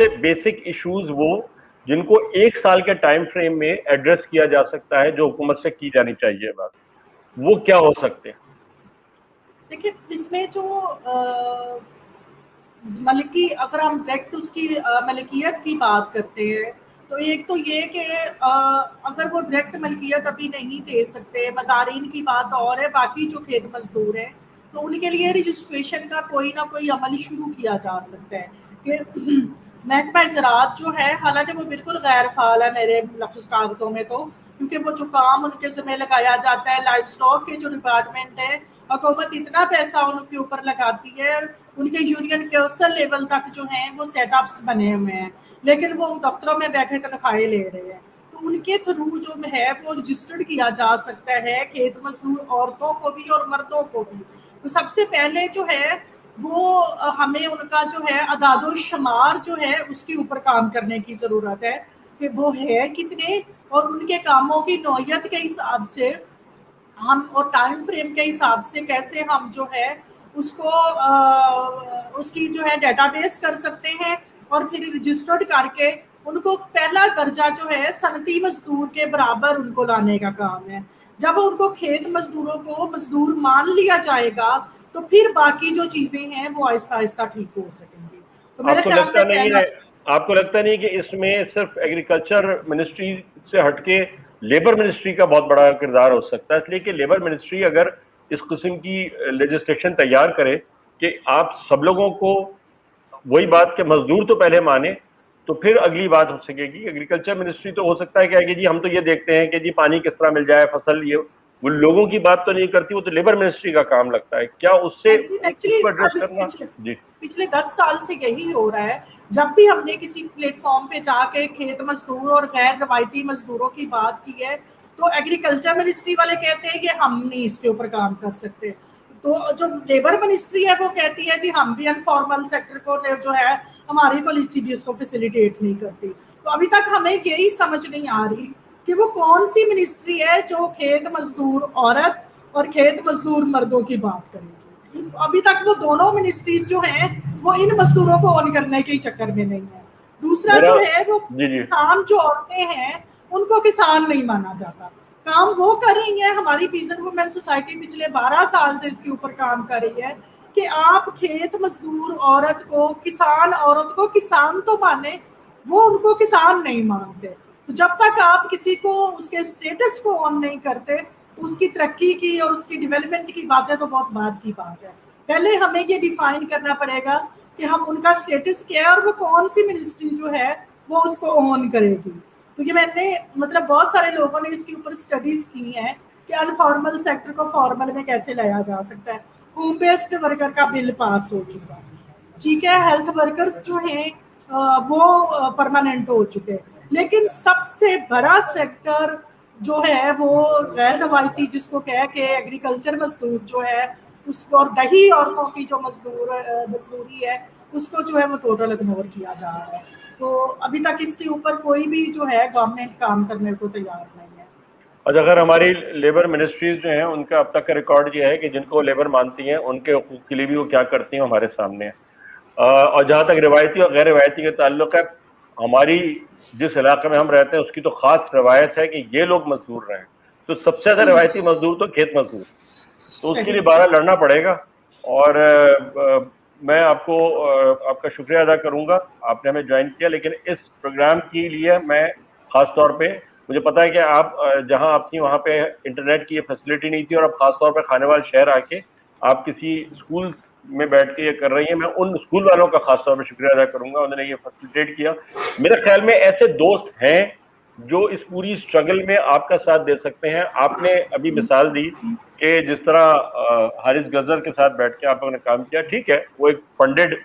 سے basic issues وہ جن کو 1 سال کے ٹائم فریم میں ایڈریس کیا جا سکتا ہے جو حکومت سے کی جانی چاہیے بات، وہ کیا ہو سکتے ہیں؟ دیکھیے اس میں جو ملکی، اگر ہم ڈائریکٹ اس کی ملکیت کی بات کرتے ہیں تو ایک تو یہ کہ اگر وہ ڈائریکٹ ملکیت ابھی نہیں دے سکتے، مزارین کی بات اور ہے، باقی جو کھیت مزدور ہیں تو ان کے لیے رجسٹریشن کا کوئی نہ کوئی عمل شروع کیا جا سکتا ہے کہ محکمہ زراعت جو ہے، حالانکہ وہ بالکل غیر فعال ہے میرے لفظ کاغذوں میں، تو کیونکہ وہ جو کام ان کے ذمہ لگایا جاتا ہے، لائف سٹاک کے جو ڈپارٹمنٹ ہے، حکومت اتنا پیسہ ان کے اوپر لگاتی ہے، ان کے یونین کونسل لیول تک جو ہیں وہ سیٹ اپس بنے ہوئے ہیں، لیکن وہ دفتروں میں بیٹھے تنخواہیں لے رہے ہیں، تو ان کے تھرو جو ہے وہ رجسٹرڈ کیا جا سکتا ہے کھیت مزدور عورتوں کو بھی اور مردوں کو بھی۔ تو سب سے پہلے جو ہے وہ ہمیں ان کا جو ہے اعداد و شمار جو ہے اس کے اوپر کام کرنے کی ضرورت ہے کہ وہ ہے کتنے، اور ان کے کاموں کی نوعیت کے حساب سے ہم اور ٹائم فریم کے حساب سے کیسے ہم جو ہے اس کو اس کی جو ہے ڈیٹا بیس کر سکتے ہیں، اور پھر رجسٹرڈ کر کے ان کو پہلا درجہ جو ہے صنعتی مزدور کے برابر ان کو لانے کا کام ہے۔ جب ان کو کھیت مزدوروں کو مزدور مان لیا جائے گا تو پھر باقی جو چیزیں ہیں وہ آہستہ آہستہ ٹھیک ہو سکیں گی۔ تو میرے خیال میں آپ کو لگتا نہیں کہ اس میں صرف ایگریکلچر منسٹری سے ہٹ کے لیبر منسٹری کا بہت بڑا کردار ہو سکتا ہے؟ اس لیے کہ لیبر منسٹری اگر اس قسم کی لیجسلیشن تیار کرے کہ آپ سب لوگوں کو وہی بات کہ مزدور تو پہلے مانے تو پھر اگلی بات ہو سکے گی۔ ایگریکلچر منسٹری تو ہو سکتا ہے کہ جی ہم تو یہ دیکھتے ہیں کہ جی پانی کس طرح مل جائے، فصل، یہ وہ لوگوں کی بات تو نہیں کرتی، وہ تو لیبر منسٹری کا کام لگتا ہے۔ کیا اس سے اس کو ایڈریس کرنا؟ جی پچھلے 10 سال سے یہی ہو رہا ہے، جب بھی ہم نے کسی پلیٹ فارم پہ جا کے کھیت مزدور اور غیر روایتی مزدوروں کی بات کی ہے تو ایگریکلچر منسٹری والے کہتے ہیں کہ ہم نہیں اس کے اوپر کام کر سکتے، تو جو لیبر منسٹری ہے وہ کہتی ہے جی ہم بھی انفارمل سیکٹر کو جو ہے ہماری پالیسی بھی اس کو فیسیلیٹیٹ نہیں کرتی۔ تو ابھی تک ہمیں یہی سمجھ نہیں آ رہی کہ وہ کون سی منسٹری ہے جو کھیت مزدور عورت اور کھیت مزدور مردوں کی بات کرے گی۔ ابھی تک وہ دونوں منسٹریز جو ہیں وہ ان مزدوروں کو آن کرنے کے چکر میں نہیں ہے۔ دوسرا جو ہے وہ کسان جو عورتیں ہیں ان کو کسان نہیں مانا جاتا، کام وہ کر رہی ہیں۔ ہماری پیسنٹ وومن سوسائٹی پچھلے 12 سال سے اس کے اوپر کام کر رہی ہے کہ آپ کھیت مزدور عورت کو، کسان عورت کو کسان تو مانے، وہ ان کو کسان نہیں مانتے۔ تو جب تک آپ کسی کو اس کے اسٹیٹس کو آن نہیں کرتے تو اس کی ترقی کی اور اس کی ڈیولپمنٹ کی باتیں تو بہت بعد کی بات ہے۔ پہلے ہمیں یہ ڈیفائن کرنا پڑے گا کہ ہم ان کا اسٹیٹس کیا ہے اور وہ کون سی منسٹری جو ہے وہ اس کو آن کرے گی۔ تو یہ میں نے مطلب بہت سارے لوگوں نے اس کے اوپر اسٹڈیز کی ہیں کہ انفارمل سیکٹر کو فارمل میں کیسے لایا جا سکتا ہے۔ ہوم بیسڈ ورکر کا بل پاس ہو چکا، ٹھیک ہے، ہیلتھ ورکرز جو ہیں وہ پرماننٹ ہو چکے، لیکن سب سے بڑا سیکٹر جو ہے وہ غیر روایتی، جس کو کہہ کے ایگریکلچر مزدور جو ہے اس کو، اور دیہی عورتوں کی جو مزدوری ہے اس کو جو ہے وہ ٹوٹل اگنور کیا جا رہا ہے۔ تو ابھی تک اس کے اوپر کوئی بھی جو ہے گورنمنٹ کام کرنے کو تیار نہیں ہے۔ اور اگر ہماری لیبر منسٹریز جو ہیں ان کا اب تک کا ریکارڈ یہ ہے کہ جن کو لیبر مانتی ہیں ان کے حقوق کے لیے بھی وہ کیا کرتی ہیں ہمارے سامنے ہے۔ اور جہاں تک روایتی اور غیر روایتی کا تعلق ہے، ہماری جس علاقے میں ہم رہتے ہیں اس کی تو خاص روایت ہے کہ یہ لوگ مزدور رہے ہیں، تو سب سے زیادہ روایتی مزدور تو کھیت مزدور، تو اس کے لیے بارہ لڑنا پڑے گا۔ اور میں آپ کو آپ کا شکریہ ادا کروں گا، آپ نے ہمیں جوائن کیا، لیکن اس پروگرام کے لیے میں خاص طور پہ، مجھے پتا ہے کہ آپ جہاں آپ تھی وہاں پہ انٹرنیٹ کی یہ فیسلٹی نہیں تھی، اور اب خاص طور پہ خانے وال شہر آ کے آپ کسی اسکول میں بیٹھ کے یہ کر رہی ہیں، میں ان اسکول والوں کا خاص طور پہ شکریہ ادا کروں گا، انہوں نے یہ فیسلٹیٹ کیا۔ میرے خیال میں ایسے دوست ہیں جو اس پوری اسٹرگل میں آپ کا ساتھ دے سکتے ہیں۔ آپ نے ابھی مثال دی کہ جس طرح حارث گزر کے ساتھ بیٹھ کے آپ نے کام کیا، ٹھیک ہے وہ ایک فنڈڈ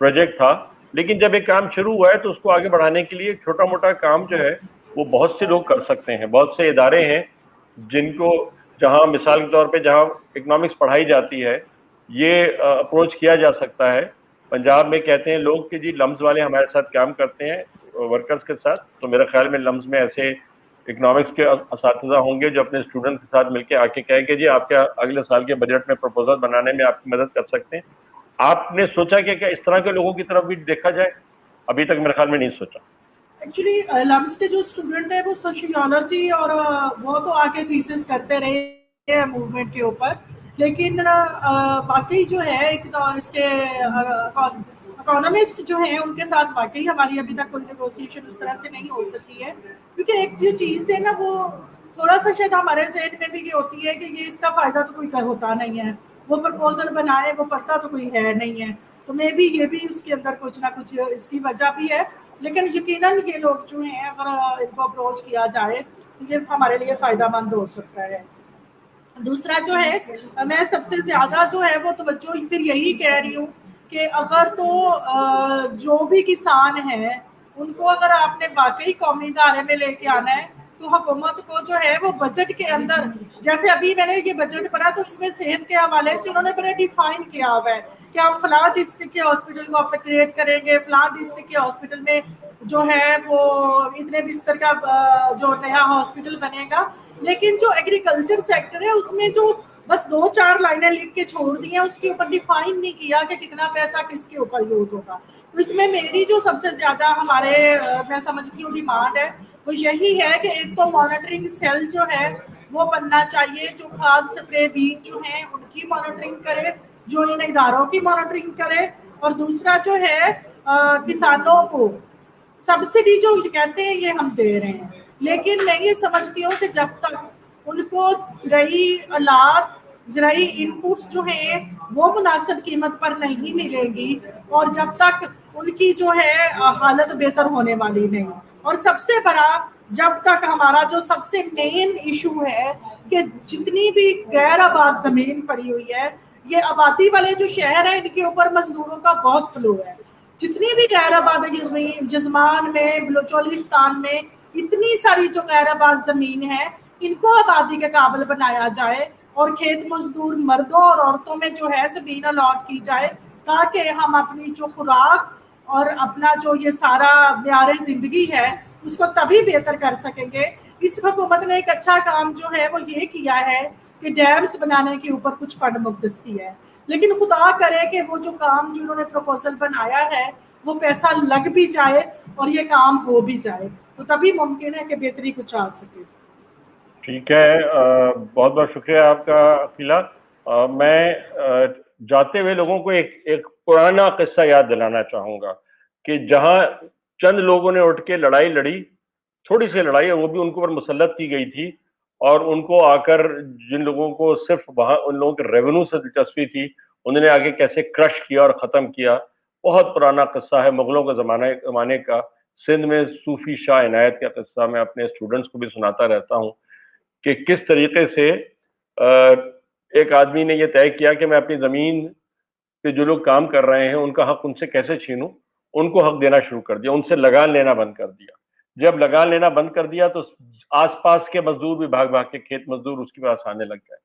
پروجیکٹ تھا، لیکن جب ایک کام شروع ہوا ہے تو اس کو آگے بڑھانے کے لیے چھوٹا موٹا کام جو ہے وہ بہت سے لوگ کر سکتے ہیں، بہت سے ادارے ہیں جن کو، جہاں مثال کے طور پہ جہاں اکنامکس پڑھائی جاتی ہے، یہ اپروچ کیا جا سکتا ہے۔ پنجاب میں کہتے ہیں لوگ کہ جی لمز والے ہمارے ساتھ کام کرتے ہیں ورکرز کے ساتھ، تو میرے خیال میں لمز میں ایسے اکنامکس کے اساتذہ ہوں گے جو اپنے اسٹوڈنٹ کے ساتھ مل کے آ کے کہیں کہ جی آپ کے اگلے سال کے بجٹ میں پروپوزل بنانے میں آپ کی مدد کر سکتے ہیں۔ آپ نے سوچا کہ کیا اس طرح کے لوگوں کی طرف بھی دیکھا جائے؟ ابھی تک میرے خیال میں نہیں سوچا. ایکچولی لمس کے جو اسٹوڈنٹ ہے وہ سوشیولوجی اور وہ تو آگے تھیسس کرتے رہے ہیں موومنٹ کے اوپر, لیکن باقی جو ہے اس کے اکانومسٹ جو ہیں ان کے ساتھ واقعی ہماری ابھی تک کوئی نیگوسیشن اس طرح سے نہیں ہو سکی ہے, کیونکہ ایک جو چیز ہے نا وہ تھوڑا سا شاید ہمارے ذہن میں بھی یہ ہوتی ہے کہ یہ اس کا فائدہ تو کوئی ہوتا نہیں ہے, وہ پرپوزل بنائے وہ پڑھتا تو کوئی ہے نہیں ہے, تو میں بھی یہ بھی اس کے اندر کچھ نہ کچھ اس کی وجہ بھی ہے, لیکن یقیناً یہ لوگ جو ہیں اگر ان کو اپروچ کیا جائے تو یہ ہمارے لیے فائدہ مند ہو سکتا ہے. دوسرا جو ہے میں سب سے زیادہ جو ہے وہ توجہ پھر یہی کہہ رہی ہوں کہ اگر تو جو بھی کسان ہیں ان کو اگر آپ نے واقعی قومی ادارے میں لے کے آنا ہے تو حکومت کو جو ہے وہ بجٹ کے اندر, جیسے ابھی میں نے یہ بجٹ پڑھا تو اس میں صحت کے حوالے سے انہوں نے بڑے ڈیفائن کیا ہوا ہے کہ ہم فلاں ڈسٹرکٹ کے ہاسپٹل کو اپگریڈ کریں گے, فلاں ڈسٹرکٹ کے ہاسپٹل میں جو ہے وہ اتنے بستر کا جو نیا ہاسپٹل بنے گا, لیکن جو ایگریکلچر سیکٹر ہے اس میں جو بس 2-4 لائنیں لکھ کے چھوڑ دی ہیں, اس کے اوپر ڈیفائن نہیں کیا کہ کتنا پیسہ کس کے اوپر یوز ہوگا. تو اس میں میری جو سب سے زیادہ ہمارے میں سمجھتی ہوں ڈیمانڈ ہے وہ یہی ہے کہ ایک تو مانیٹرنگ سیل جو ہے وہ بننا چاہیے جو کھاد اسپرے بیج جو ہیں ان کی مانیٹرنگ کرے, جو ان اداروں کی مانیٹرنگ کرے, اور دوسرا جو ہے کسانوں کو سبسڈی جو کہتے ہیں یہ ہم دے رہے ہیں, لیکن میں یہ سمجھتی ہوں کہ جب تک ان کو زرعی آلات زرعی انپوٹس جو ہیں وہ مناسب قیمت پر نہیں ملے گی اور جب تک ان کی جو ہے حالت بہتر ہونے والی نہیں, اور سب سے بڑا جب تک ہمارا جو سب سے مین ایشو ہے کہ جتنی بھی غیر آباد زمین پڑی ہوئی ہے, یہ آبادی والے جو شہر ہیں ان کے اوپر مزدوروں کا بہت فلو ہے, جتنی بھی غیر آباد جزمان میں بلوچستان میں اتنی ساری جو غیر آباد زمین ہے ان کو آبادی کے قابل بنایا جائے اور کھیت مزدور مردوں اور عورتوں میں جو ہے زمین الاٹ کی جائے تاکہ ہم اپنی جو خوراک اور اپنا جو یہ سارا معیار زندگی ہے اس کو تبھی بہتر کر سکیں گے. اس حکومت نے ایک اچھا کام جو ہے وہ یہ کیا ہے کہ ڈیمز بنانے کے اوپر کچھ فنڈ مختص کیا ہے, لیکن خدا کرے کہ وہ جو کام جو انہوں نے پروپوزل بنایا ہے وہ پیسہ لگ بھی جائے اور یہ کام ہو بھی جائے, تو تبھی ممکن ہے کہ بہتری کچھ آ سکے. ٹھیک ہے, بہت بہت شکریہ آپ کا عقیلہ. میں جاتے ہوئے لوگوں کو ایک پرانا قصہ یاد دلانا چاہوں گا کہ جہاں چند لوگوں نے اٹھ کے لڑائی لڑی, تھوڑی سی لڑائی, وہ بھی ان کے اوپر مسلط کی گئی تھی, اور ان کو آ کر جن لوگوں کو صرف وہاں ان لوگوں کے ریونیو سے دلچسپی تھی انہوں نے آگے کیسے کرش کیا اور ختم کیا. بہت پرانا قصہ ہے مغلوں کے زمانے کا. سندھ میں صوفی شاہ عنایت کا قصہ میں اپنے اسٹوڈنٹس کو بھی سناتا رہتا ہوں کہ کس طریقے سے ایک آدمی نے یہ طے کیا کہ میں اپنی زمین پہ جو لوگ کام کر رہے ہیں ان کا حق ان سے کیسے چھینوں. ان کو حق دینا شروع کر دیا, ان سے لگان لینا بند کر دیا. جب لگان لینا بند کر دیا تو آس پاس کے مزدور بھی بھاگ بھاگ کے کھیت مزدور اس کے پاس آنے لگ گئے.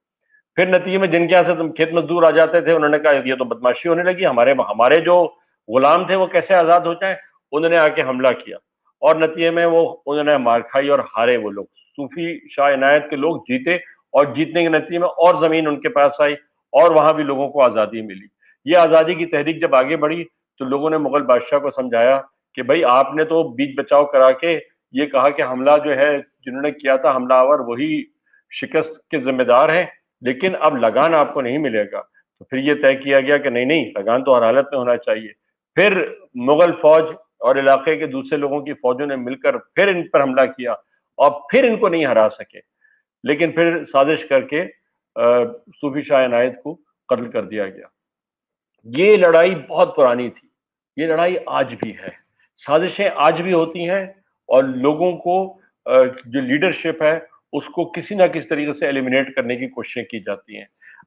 پھر نتیجے میں جن کے یہاں سے کھیت مزدور آ جاتے تھے انہوں نے کہا یہ تو بدماشی ہونے لگی, ہمارے جو غلام تھے وہ کیسے آزاد ہو جائیں. انہوں نے آ کے حملہ کیا اور نتیجے میں انہوں نے مار کھائی اور ہارے. وہ لوگ صوفی شاہ عنایت کے لوگ جیتے اور جیتنے کے نتیجے میں اور زمین ان کے پاس آئی اور وہاں بھی لوگوں کو آزادی ملی. یہ آزادی کی تحریک جب آگے بڑھی تو لوگوں نے مغل بادشاہ کو سمجھایا کہ بھائی آپ نے تو بیچ بچاؤ کرا کے یہ کہا کہ حملہ جو ہے جنہوں نے کیا تھا حملہ آور وہی شکست کے ذمہ دار ہیں, لیکن اب لگان آپ کو نہیں ملے گا. تو پھر یہ طے کیا گیا کہ نہیں لگان تو ہر حالت میں ہونا چاہیے. پھر مغل فوج اور علاقے کے دوسرے لوگوں کی فوجوں نے مل کر پھر ان پر حملہ کیا اور پھر ان کو نہیں ہرا سکے, لیکن پھر سازش کر کے صوفی شاہ عنایت کو قتل کر دیا گیا. یہ لڑائی بہت پرانی تھی, یہ لڑائی آج بھی ہے, سازشیں آج بھی ہوتی ہیں اور لوگوں کو جو لیڈرشپ ہے اس کو کسی نہ کسی طریقے سے ایلیمینیٹ کرنے کی کوششیں کی جاتی ہیں.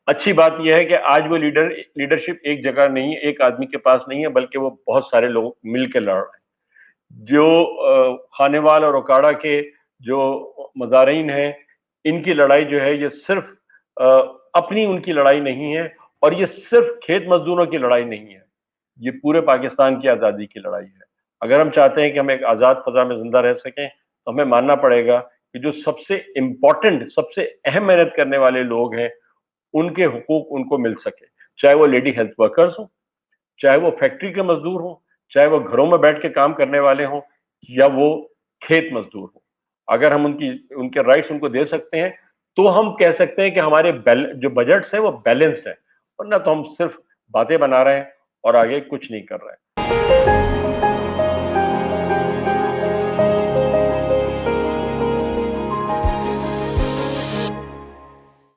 اچھی بات یہ ہے کہ آج وہ لیڈرشپ ایک جگہ نہیں ہے, ایک آدمی کے پاس نہیں ہے, بلکہ وہ بہت سارے لوگ مل کے لڑ رہے ہیں. جو خانیوال اور اوکاڑا کے جو مزارعین ہیں ان کی لڑائی جو ہے یہ صرف اپنی ان کی لڑائی نہیں ہے اور یہ صرف کھیت مزدوروں کی لڑائی نہیں ہے, یہ پورے پاکستان کی آزادی کی لڑائی ہے. اگر ہم چاہتے ہیں کہ ہم ایک آزاد فضا میں زندہ رہ سکیں تو ہمیں ماننا پڑے گا کہ جو سب سے امپورٹنٹ سب سے اہم محنت کرنے والے لوگ ہیں ان کے حقوق ان کو مل سکے, چاہے وہ لیڈی ہیلتھ ورکرز ہوں, چاہے وہ فیکٹری کے مزدور ہوں, چاہے وہ گھروں میں بیٹھ کے کام کرنے والے ہوں یا وہ کھیت مزدور ہوں. اگر ہم ان کے رائٹس ان کو دے سکتے ہیں تو ہم کہہ سکتے ہیں کہ ہمارے جو بجٹس ہیں وہ بیلنسڈ ہیں، ورنہ تو ہم صرف باتیں بنا رہے ہیں اور آگے کچھ نہیں کر رہے ہیں.